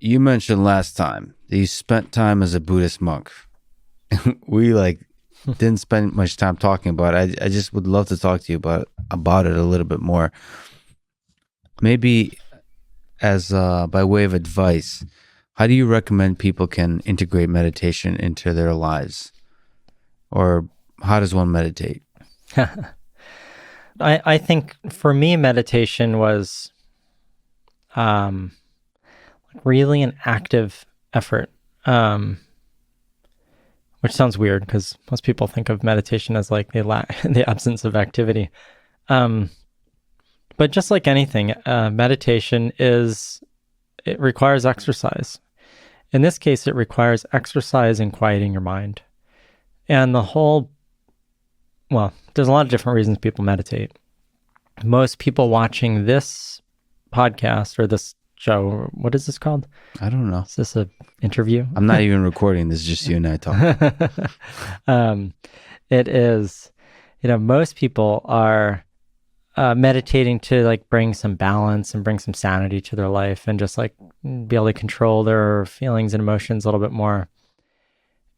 you mentioned last time that you spent time as a Buddhist monk. We didn't spend much time talking about it. I just would love to talk to you about it a little bit more. Maybe as by way of advice, how do you recommend people can integrate meditation into their lives? Or how does one meditate? I think for me, meditation was really an active effort, which sounds weird because most people think of meditation as like the absence of activity. But just like anything, meditation it requires exercise. In this case, it requires exercise and quieting your mind. And there's a lot of different reasons people meditate. Most people watching this podcast or this show, what is this called? I don't know. Is this an interview? I'm not even recording. This is just you and I talking. It is, most people are meditating to like bring some balance and bring some sanity to their life and just like be able to control their feelings and emotions a little bit more.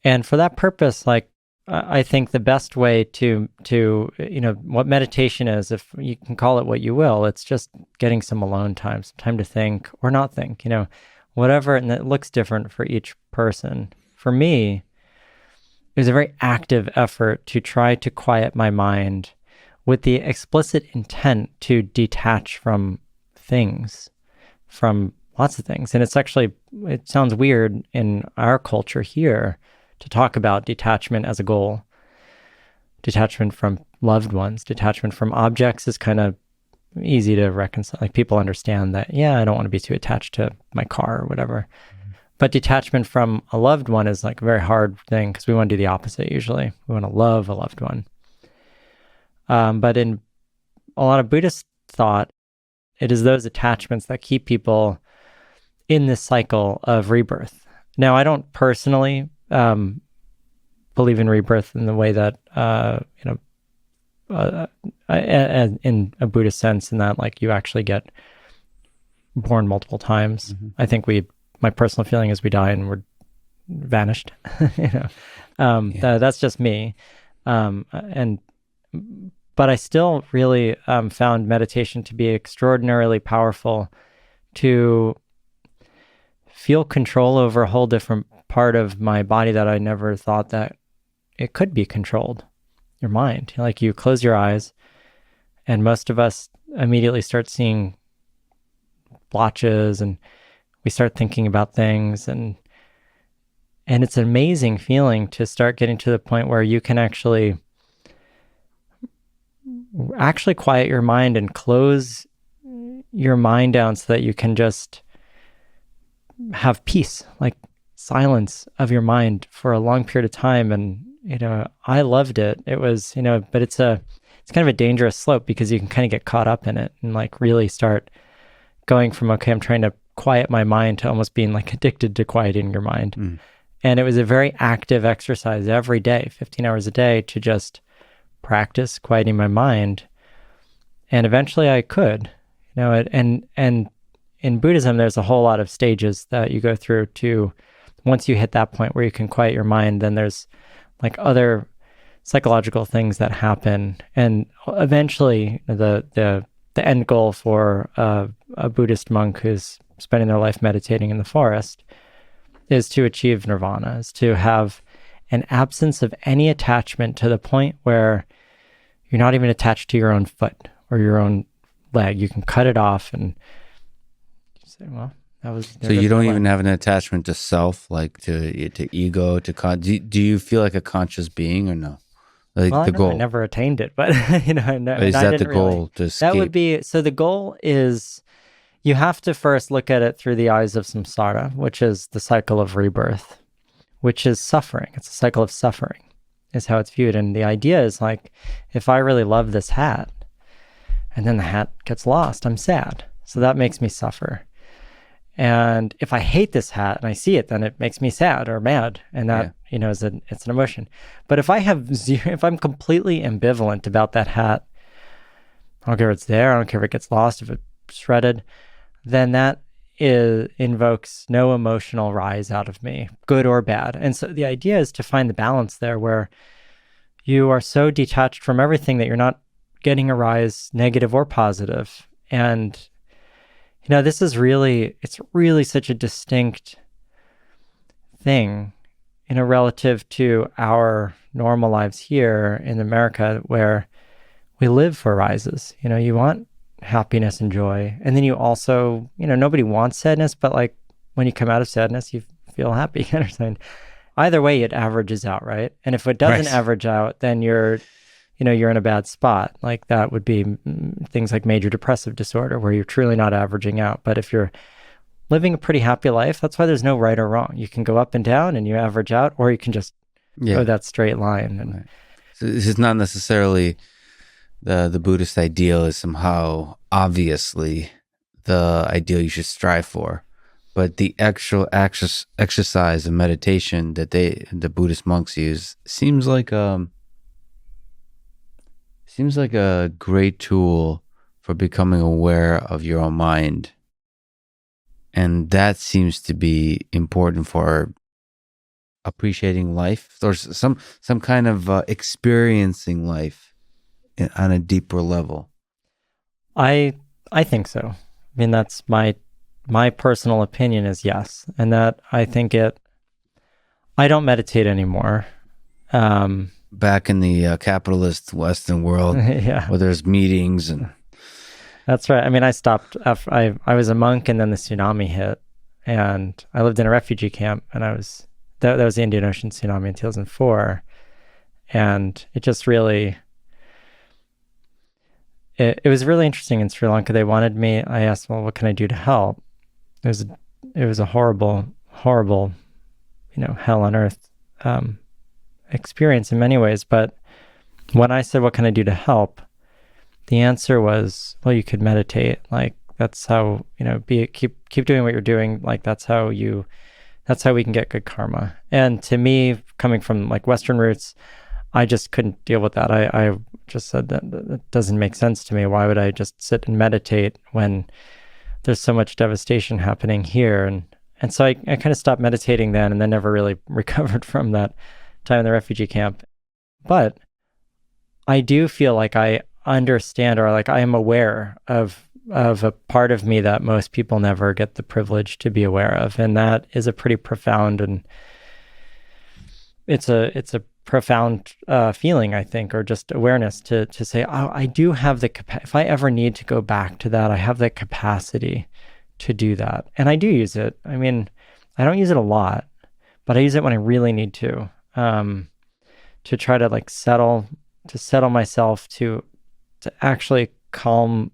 And for that purpose, like, I think the best way to what meditation is, if you can call it what you will, it's just getting some alone time, some time to think or not think, whatever. And it looks different for each person. For me, it was a very active effort to try to quiet my mind with the explicit intent to detach from things, from lots of things. And it sounds weird in our culture here to talk about detachment as a goal. Detachment from loved ones, detachment from objects is kind of easy to reconcile. Like people understand that, I don't want to be too attached to my car or whatever. Mm-hmm. But detachment from a loved one is like a very hard thing because we want to do the opposite usually. We want to love a loved one. But in a lot of Buddhist thought, it is those attachments that keep people in this cycle of rebirth. Now, I don't personally believe in rebirth in the way that in a Buddhist sense, in that like you actually get born multiple times. Mm-hmm. I think my personal feeling is we die and we're vanished. That's just me. But I still really found meditation to be extraordinarily powerful to feel control over a whole different part of my body that I never thought that it could be controlled. Your mind. Like you close your eyes and most of us immediately start seeing blotches and we start thinking about things and it's an amazing feeling to start getting to the point where you can actually quiet your mind and close your mind down so that you can just have peace, like silence of your mind for a long period of time. And, I loved it. It was, but it's kind of a dangerous slope because you can kind of get caught up in it and like really start going from, okay, I'm trying to quiet my mind to almost being like addicted to quieting your mind. Mm. And it was a very active exercise every day, 15 hours a day to just practice quieting my mind. And eventually I could, and in Buddhism, there's a whole lot of stages that you go through to, once you hit that point where you can quiet your mind, then there's like other psychological things that happen. And eventually the end goal for a Buddhist monk who's spending their life meditating in the forest is to achieve nirvana, is to have an absence of any attachment to the point where you're not even attached to your own foot or your own leg. You can cut it off and say, well, that was... So you don't even have an attachment to self, like to ego, to do you feel like a conscious being or no? Like well, the goal. I never attained it, but is that the goal to escape? That would be, so the goal is you have to first look at it through the eyes of samsara, which is the cycle of rebirth, which is suffering. It's a cycle of suffering is how it's viewed. And the idea is like, if I really love this hat and then the hat gets lost, I'm sad. So that makes me suffer. And if I hate this hat and I see it, then it makes me sad or mad. And that, it's an emotion. But if if I'm completely ambivalent about that hat, I don't care if it's there, I don't care if it gets lost, if it's shredded, then that invokes no emotional rise out of me, good or bad. And so the idea is to find the balance there where you are so detached from everything that you're not getting a rise, negative or positive. And, this is it's really such a distinct thing, relative to our normal lives here in America, where we live for rises. You want happiness and joy. And then you also, nobody wants sadness, but like when you come out of sadness, you feel happy. Understand? Either way, it averages out, right? And if it doesn't average out, then you're in a bad spot. Like that would be things like major depressive disorder, where you're truly not averaging out. But if you're living a pretty happy life, that's why there's no right or wrong. You can go up and down and you average out, or you can just go that straight line. And so this is not necessarily the Buddhist ideal is somehow obviously the ideal you should strive for, but the actual exercise and meditation that the Buddhist monks use seems like a great tool for becoming aware of your own mind, and that seems to be important for appreciating life. There's some kind of experiencing life on a deeper level. I think so. I mean, that's my personal opinion is yes. And that I don't meditate anymore. Back in the capitalist Western world, where there's meetings and... That's right. I mean, I stopped after I was a monk, and then the tsunami hit, and I lived in a refugee camp, and that was the Indian Ocean tsunami in 2004. And it just really... It was really interesting in Sri Lanka. They wanted me. I asked, well, what can I do to help? It was a horrible, horrible, hell on earth experience in many ways. But when I said, what can I do to help? The answer was, well, you could meditate. Like that's how, keep doing what you're doing. Like that's how we can get good karma. And to me, coming from like Western roots, I just couldn't deal with that. I just said that doesn't make sense to me. Why would I just sit and meditate when there's so much devastation happening here? And so I kind of stopped meditating then, and then never really recovered from that time in the refugee camp. But I do feel like I understand, or like I am aware of a part of me that most people never get the privilege to be aware of. And that is a pretty profound, and it's a profound feeling, I think, or just awareness to say, oh, I do have the capacity. If I ever need to go back to that, I have the capacity to do that. And I do use it. I mean, I don't use it a lot, but I use it when I really need to try to like settle myself, to actually calm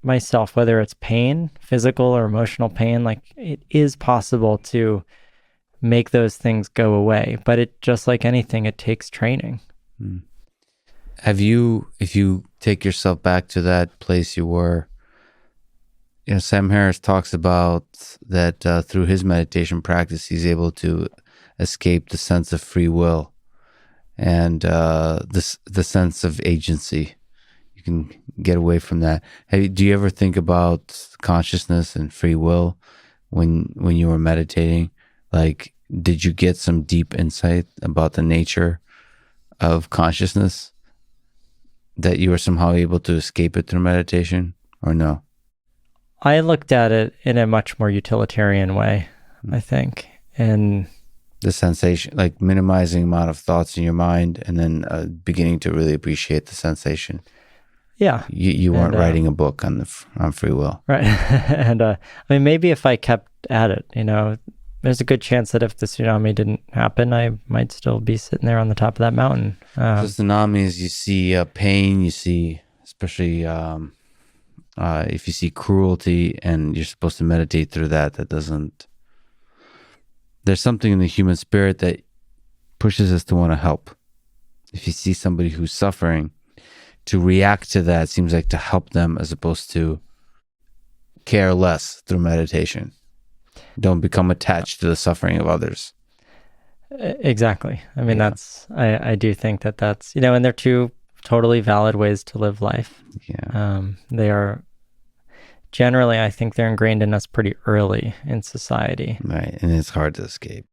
myself, whether it's pain, physical or emotional pain. Like it is possible to make those things go away, but it just like anything, it takes training. If you take yourself back to that place you were, Sam Harris talks about that through his meditation practice, he's able to escape the sense of free will and the sense of agency. You can get away from that. Do you ever think about consciousness and free will when you were meditating? Like, did you get some deep insight about the nature of consciousness that you were somehow able to escape it through meditation, or no? I looked at it in a much more utilitarian way, I think. And the sensation, like minimizing amount of thoughts in your mind, and then beginning to really appreciate the sensation. Yeah. You weren't writing a book on free will. Right. And I mean, maybe if I kept at it, there's a good chance that if the tsunami didn't happen, I might still be sitting there on the top of that mountain. So tsunamis, you see pain, you see, especially if you see cruelty, and you're supposed to meditate through that. There's something in the human spirit that pushes us to want to help. If you see somebody who's suffering, to react to that seems like to help them, as opposed to care less through meditation. Don't become attached to the suffering of others. Exactly. I mean, I do think that's, and they're two totally valid ways to live life. Yeah. They are generally, I think they're ingrained in us pretty early in society. Right. And it's hard to escape.